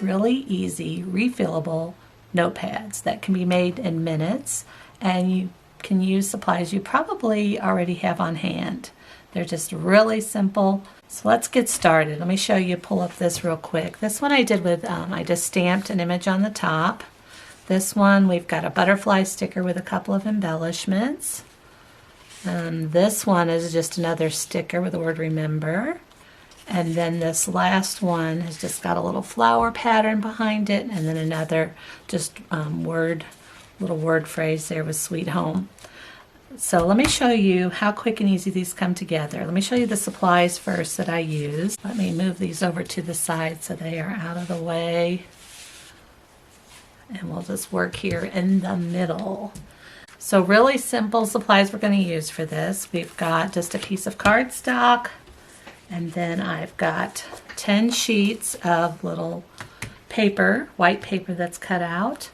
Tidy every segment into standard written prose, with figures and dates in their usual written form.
these really easy refillable notepads that can be made in minutes, and you can use supplies you probably already have on hand. They're just really simple. So let's get started. Let me show you, pull up this real quick. This one I did with, I just stamped an image on the top. This one, we've got a butterfly sticker with a couple of embellishments. This one is just another sticker with the word remember. And then this last one has just got a little flower pattern behind it, and then another just little word phrase there with sweet home. So let me show you how quick and easy these come together. Let me show you the supplies first that I use. Let me move these over to the side so they are out of the way. And we'll just work here in the middle. So really simple supplies we're going to use for this. We've got just a piece of cardstock, and then I've got 10 sheets of little paper, white paper that's cut out.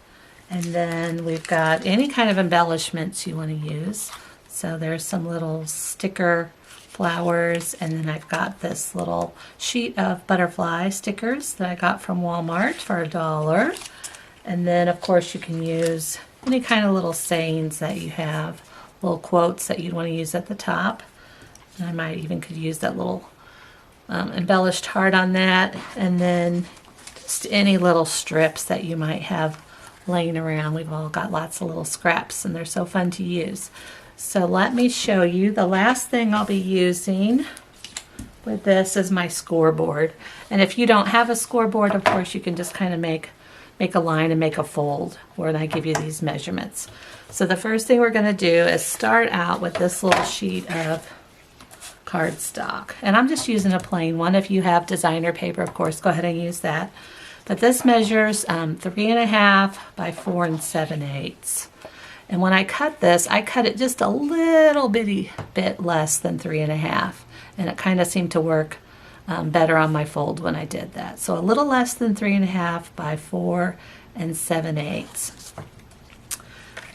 And then we've got any kind of embellishments you want to use. So there's some little sticker flowers, and then I've got this little sheet of butterfly stickers that I got from Walmart for $1. And then of course you can use any kind of little sayings that you have, little quotes that you'd want to use at the top. And I might even could use that little embellished heart on that, and then just any little strips that you might have laying around. We've all got lots of little scraps, and they're so fun to use. So let me show you. The last thing I'll be using with this is my scoreboard. And if you don't have a scoreboard, of course, you can just kind of make a line and make a fold when I give you these measurements. So the first thing we're going to do is start out with this little sheet of cardstock. And I'm just using a plain one. If you have designer paper, of course, go ahead and use that. But this measures 3.5 by 4 7/8. And when I cut this, I cut it just a little bitty bit less than 3.5. And it kind of seemed to work better on my fold when I did that. So a little less than 3.5 by 4 7/8.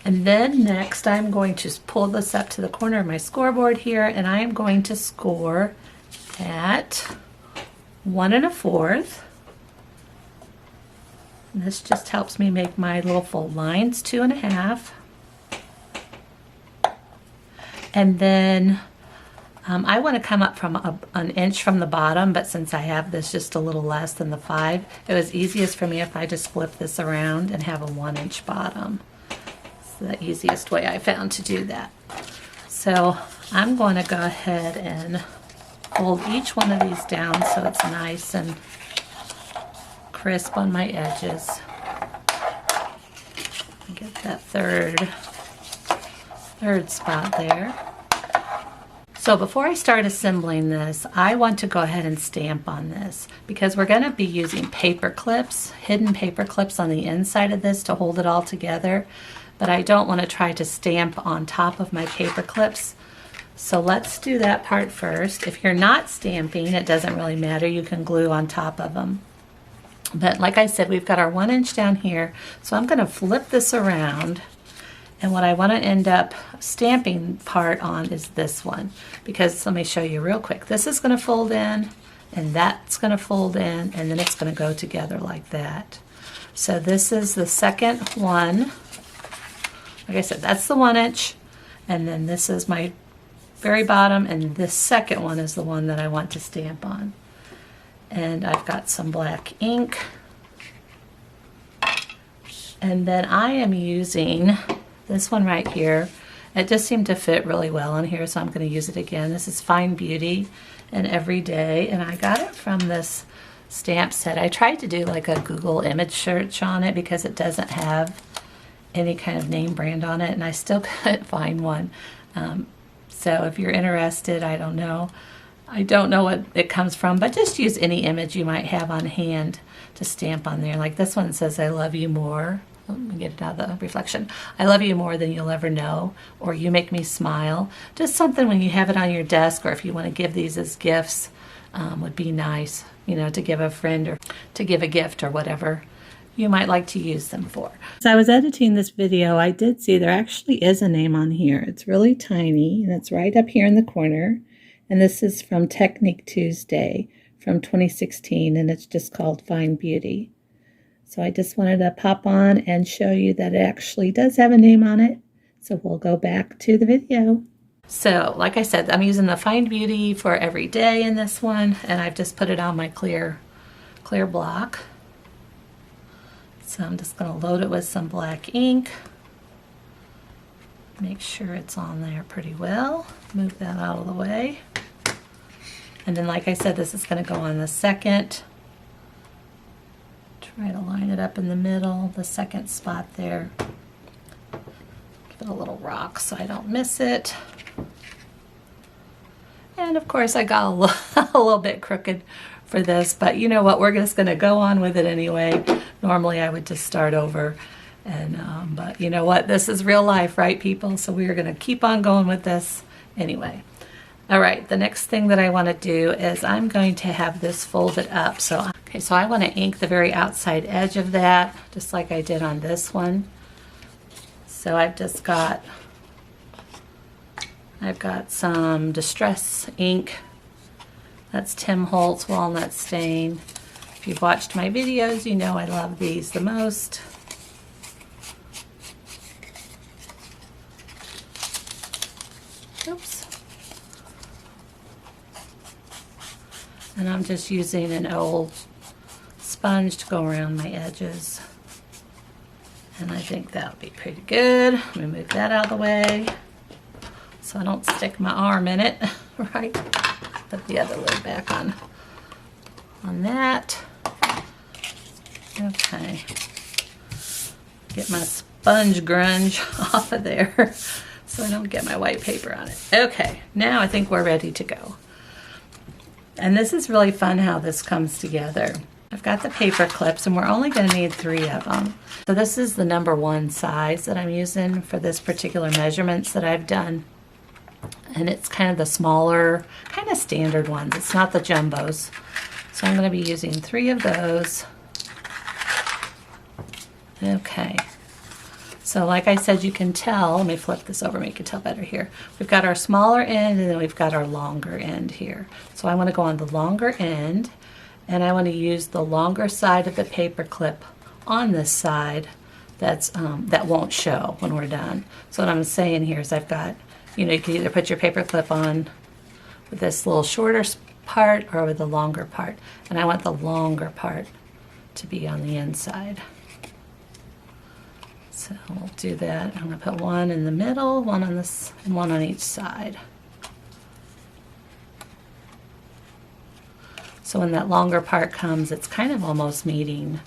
And then next I'm going to pull this up to the corner of my scoreboard here, and I am going to score at 1 1/4. And this just helps me make my little fold lines, 2.5. And then I want to come up from an inch from the bottom, but since I have this just a little less than the 5, it was easiest for me if I just flip this around and have a 1-inch bottom. It's the easiest way I found to do that. So I'm going to go ahead and fold each one of these down so it's nice and crisp on my edges. Get that third spot there. So before I start assembling this, I want to go ahead and stamp on this because we're going to be using paper clips, hidden paper clips on the inside of this to hold it all together, but I don't want to try to stamp on top of my paper clips. So let's do that part first. If you're not stamping, it doesn't really matter. You can glue on top of them. But like I said, we've got our 1 inch down here, so I'm going to flip this around, and what I want to end up stamping part on is this one, because let me show you real quick. This is going to fold in, and that's going to fold in, and then it's going to go together like that. So this is the second one. Like I said, that's the 1 inch, and then this is my very bottom, and this second one is the one that I want to stamp on. And I've got some black ink, and then I am using this one right here. It just seemed to fit really well on here, so I'm going to use it again. This is Fine Beauty and Everyday, and I got it from this stamp set. I tried to do like a Google image search on it because it doesn't have any kind of name brand on it, and I still couldn't find one. So if you're interested, I don't know what it comes from, but just use any image you might have on hand to stamp on there. Like this one says, I love you more. Let me get it out of the reflection. I love you more than you'll ever know, or you make me smile. Just something when you have it on your desk, or if you want to give these as gifts, would be nice, you know, to give a friend or to give a gift or whatever you might like to use them for. As I was editing this video, I did see there actually is a name on here. It's really tiny, and it's right up here in the corner. And this is from Technique Tuesday from 2016, and it's just called Fine Beauty. So I just wanted to pop on and show you that it actually does have a name on it. So we'll go back to the video. So like I said, I'm using the Find Beauty for every day in this one, and I've just put it on my clear block. So I'm just going to load it with some black ink. Make sure it's on there pretty well. Move that out of the way. And then like I said, this is going to go on the second. Try to line it up in the middle, the second spot there. Give it a little rock so I don't miss it. And of course I got a little bit crooked for this, but you know what, we're just going to go on with it anyway. Normally I would just start over, and but you know what, this is real life, right people? So we are going to keep on going with this anyway. All right, the next thing that I want to do is I'm going to have this folded up. So I want to ink the very outside edge of that, just like I did on this one. So I've got some Distress ink. That's Tim Holtz Walnut Stain. If you've watched my videos, you know I love these the most. Oops. And I'm just using an old sponge to go around my edges. And I think that'll be pretty good. Let me move that out of the way so I don't stick my arm in it, right? Put the other lid back on that. Okay. Get my sponge grunge off of there so I don't get my white paper on it. Okay, now I think we're ready to go. And this is really fun how this comes together. I've got the paper clips, and we're only going to need 3 of them. So this is the #1 size that I'm using for this particular measurements that I've done. And it's kind of the smaller, kind of standard ones. It's not the jumbos. So I'm going to be using 3 of those. Okay. So like I said, you can tell, let me flip this over, make you tell better here. We've got our smaller end, and then we've got our longer end here. So I want to go on the longer end, and I want to use the longer side of the paper clip on this side that won't show when we're done. So what I'm saying here is I've got, you know, you can either put your paper clip on with this little shorter part or with the longer part. And I want the longer part to be on the inside. So we'll do that. I'm going to put 1 in the middle, 1 on this, and 1 on each side. So when that longer part comes, it's kind of almost meeting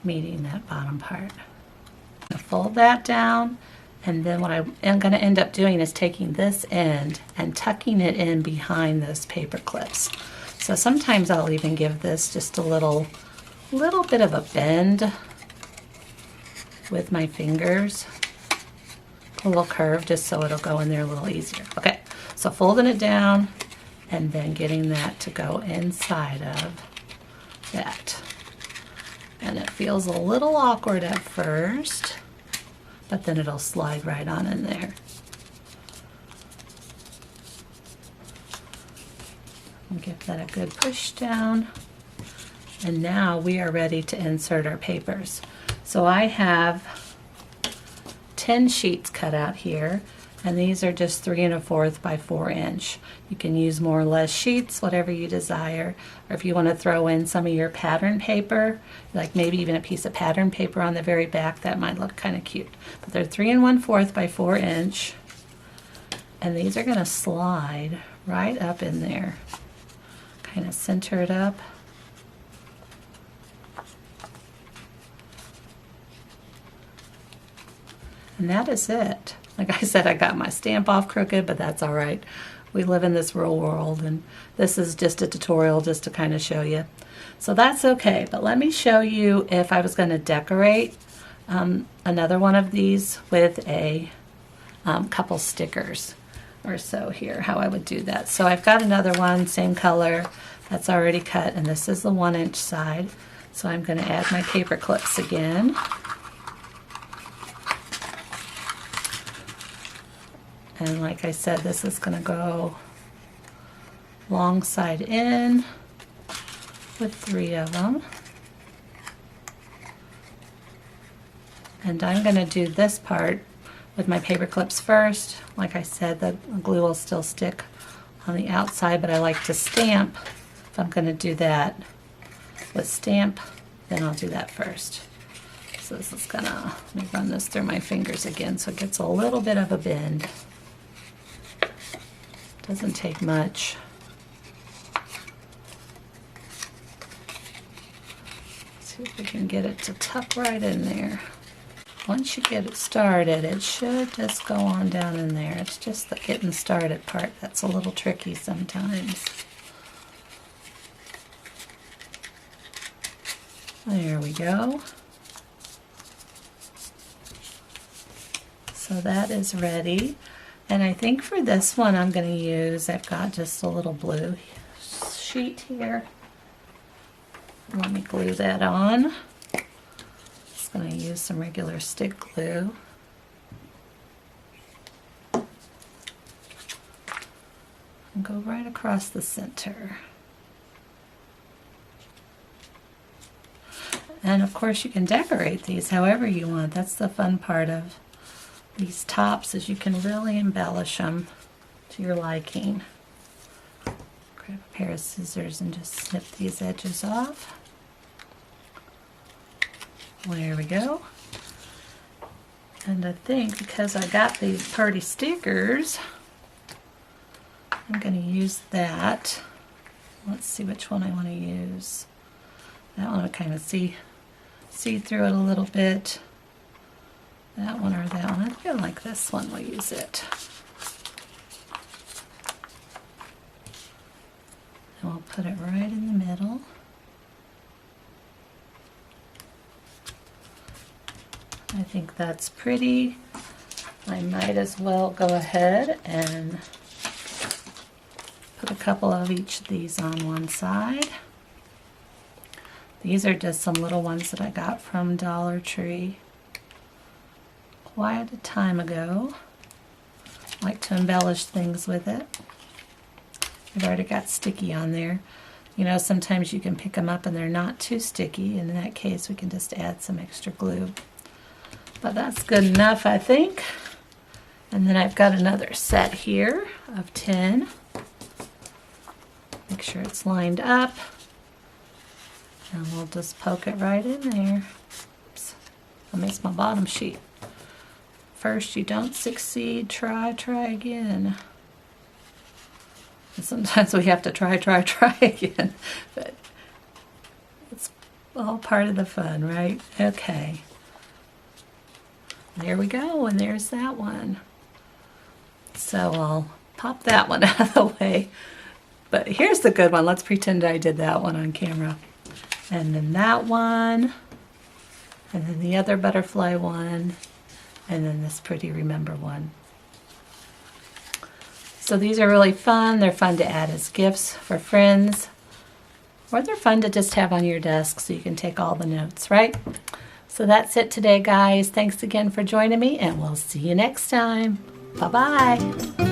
that bottom part. I'm going to fold that down, and then what I am going to end up doing is taking this end and tucking it in behind those paper clips. So sometimes I'll even give this just a little bit of a bend with my fingers, a little curve, just so it'll go in there a little easier. Okay, so folding it down and then getting that to go inside of that. And it feels a little awkward at first, but then it'll slide right on in there. And give that a good push down. And now we are ready to insert our papers. So I have 10 sheets cut out here, and these are just 3 1/4 by 4 inch. You can use more or less sheets, whatever you desire, or if you want to throw in some of your pattern paper, like maybe even a piece of pattern paper on the very back, that might look kind of cute. But they're 3 1/4 by 4 inch, and these are going to slide right up in there. Kind of center it up. And that is it. Like I said, I got my stamp off crooked, but that's all right. We live in this real world, and this is just a tutorial just to kind of show you. So that's okay, but let me show you if I was going to decorate another one of these with a couple stickers or so here, how I would do that. So I've got another one, same color, that's already cut, and this is the 1 inch side. So I'm going to add my paper clips again. And like I said, this is going to go long side in with 3 of them. And I'm going to do this part with my paper clips first. Like I said, the glue will still stick on the outside, but I like to stamp. If I'm going to do that with stamp, then I'll do that first. So this is gonna, let me run this through my fingers again so it gets a little bit of a bend. Doesn't take much. See if we can get it to tuck right in there. Once you get it started, it should just go on down in there. It's just the getting started part that's a little tricky sometimes. There we go. So that is ready. And I think for this one I'm going to use, I've got just a little blue sheet here. Let me glue that on. Just going to use some regular stick glue. And go right across the center. And of course you can decorate these however you want. That's the fun part of these tops, is you can really embellish them to your liking. Grab a pair of scissors and just snip these edges off. There we go. And I think because I got these party stickers, I'm going to use that. Let's see which one I want to use. That one I kind of see through it a little bit. That one or that one. I think I like this one. We'll use it. And we'll put it right in the middle. I think that's pretty. I might as well go ahead and put a couple of each of these on one side. These are just some little ones that I got from Dollar Tree quite a time ago. I like to embellish things with it. I've already got sticky on there. You know, sometimes you can pick them up and they're not too sticky, and in that case we can just add some extra glue. But that's good enough, I think. And then I've got another set here of 10. Make sure it's lined up. And we'll just poke it right in there. Oops, I missed my bottom sheet. First you don't succeed, try again. And sometimes we have to try again. But it's all part of the fun, right? Okay. There we go, and there's that one. So I'll pop that one out of the way. But here's the good one. Let's pretend I did that one on camera. And then that one, and then the other butterfly one, and then this pretty remember one. So these are really fun. They're fun to add as gifts for friends, or they're fun to just have on your desk so you can take all the notes, right? So that's it today, guys. Thanks again for joining me, and we'll see you next time. Bye-bye.